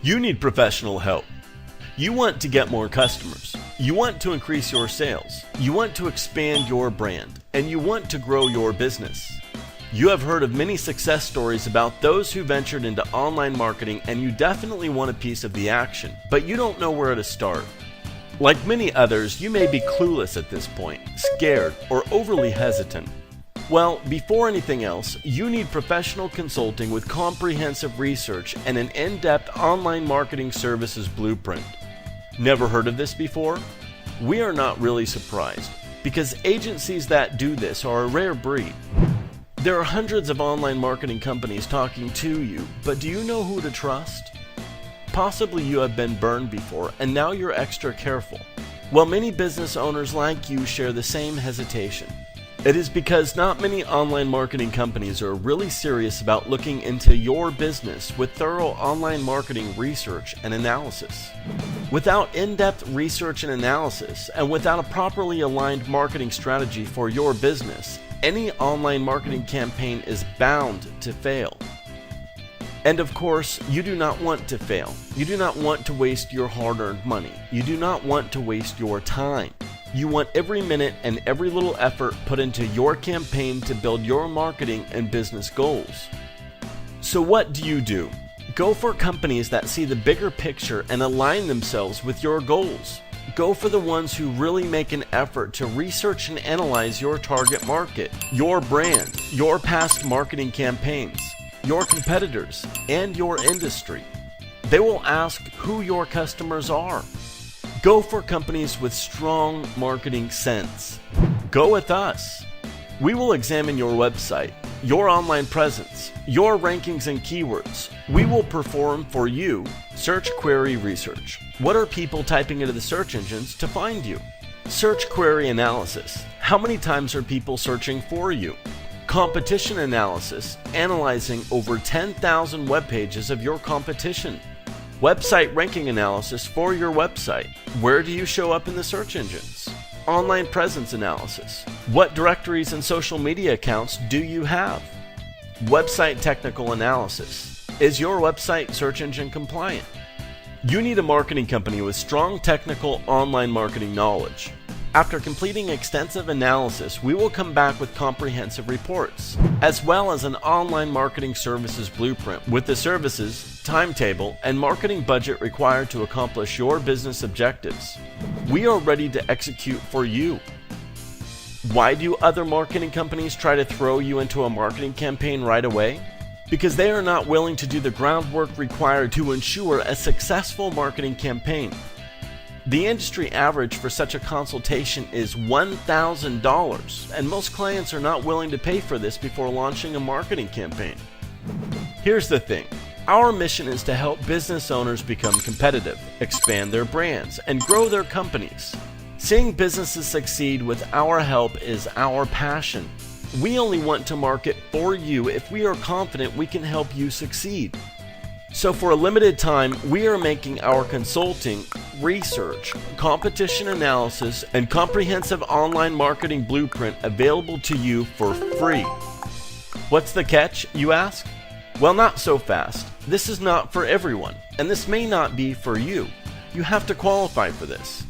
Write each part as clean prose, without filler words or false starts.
You need professional help. You want to get more customers. You want to increase your sales. You want to expand your brand. And you want to grow your business. You have heard of many success stories about those who ventured into online marketing, and you definitely want a piece of the action, but you don't know where to start. Like many others, you may be clueless at this point, scared, or overly hesitant. Well, before anything else, you need professional consulting with comprehensive research and an in-depth online marketing services blueprint. Never heard of this before? We are not really surprised, because agencies that do this are a rare breed. There are hundreds of online marketing companies talking to you, but do you know who to trust? Possibly you have been burned before, and now you're extra careful. Well, many business owners like you share the same hesitation. It is because not many online marketing companies are really serious about looking into your business with thorough online marketing research and analysis. Without in-depth research and analysis, and without a properly aligned marketing strategy for your business, any online marketing campaign is bound to fail. And of course, you do not want to fail. You do not want to waste your hard-earned money. You do not want to waste your time. You want every minute and every little effort put into your campaign to build your marketing and business goals. So what do? Go for companies that see the bigger picture and align themselves with your goals. Go for the ones who really make an effort to research and analyze your target market, your brand, your past marketing campaigns, your competitors, and your industry. They will ask who your customers are. Go for companies with strong marketing sense. Go with us. We will examine your website, your online presence, your rankings and keywords. We will perform for you search query research. What are people typing into the search engines to find you? Search query analysis. How many times are people searching for you? Competition analysis, analyzing over 10,000 web pages of your competition. Website ranking analysis for your website. Where do you show up in the search engines? Online presence analysis. What directories and social media accounts do you have? Website technical analysis. Is your website search engine compliant? You need a marketing company with strong technical online marketing knowledge. After completing extensive analysis, we will come back with comprehensive reports, as well as an online marketing services blueprint with the services, timetable, and marketing budget required to accomplish your business objectives. We are ready to execute for you. Why do other marketing companies try to throw you into a marketing campaign right away? Because they are not willing to do the groundwork required to ensure a successful marketing campaign. The industry average for such a consultation is $1,000, and most clients are not willing to pay for this before launching a marketing campaign. Here's the thing. Our mission is to help business owners become competitive, expand their brands, and grow their companies. Seeing businesses succeed with our help is our passion. We only want to market for you if we are confident we can help you succeed. So for a limited time, we are making our consulting, research, competition analysis, and comprehensive online marketing blueprint available to you for free. What's the catch, you ask? Well, not so fast. This is not for everyone, and this may not be for you. You have to qualify for this.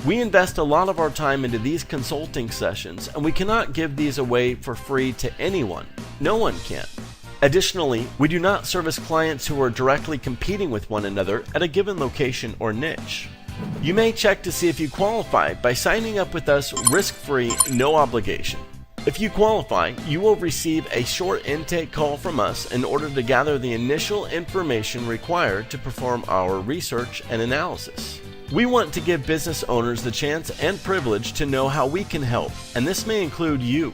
We invest a lot of our time into these consulting sessions, and we cannot give these away for free to anyone. No one can. Additionally, we do not service clients who are directly competing with one another at a given location or niche. You may check to see if you qualify by signing up with us risk-free, no obligation. If you qualify, you will receive a short intake call from us in order to gather the initial information required to perform our research and analysis. We want to give business owners the chance and privilege to know how we can help, and this may include you.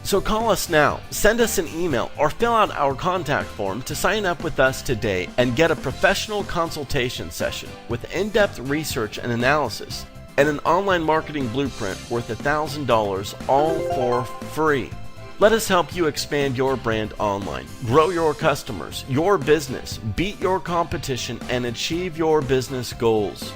So call us now, send us an email, or fill out our contact form to sign up with us today and get a professional consultation session with in-depth research and analysis and an online marketing blueprint worth $1,000, all for free. Let us help you expand your brand online, grow your customers, your business, beat your competition, and achieve your business goals.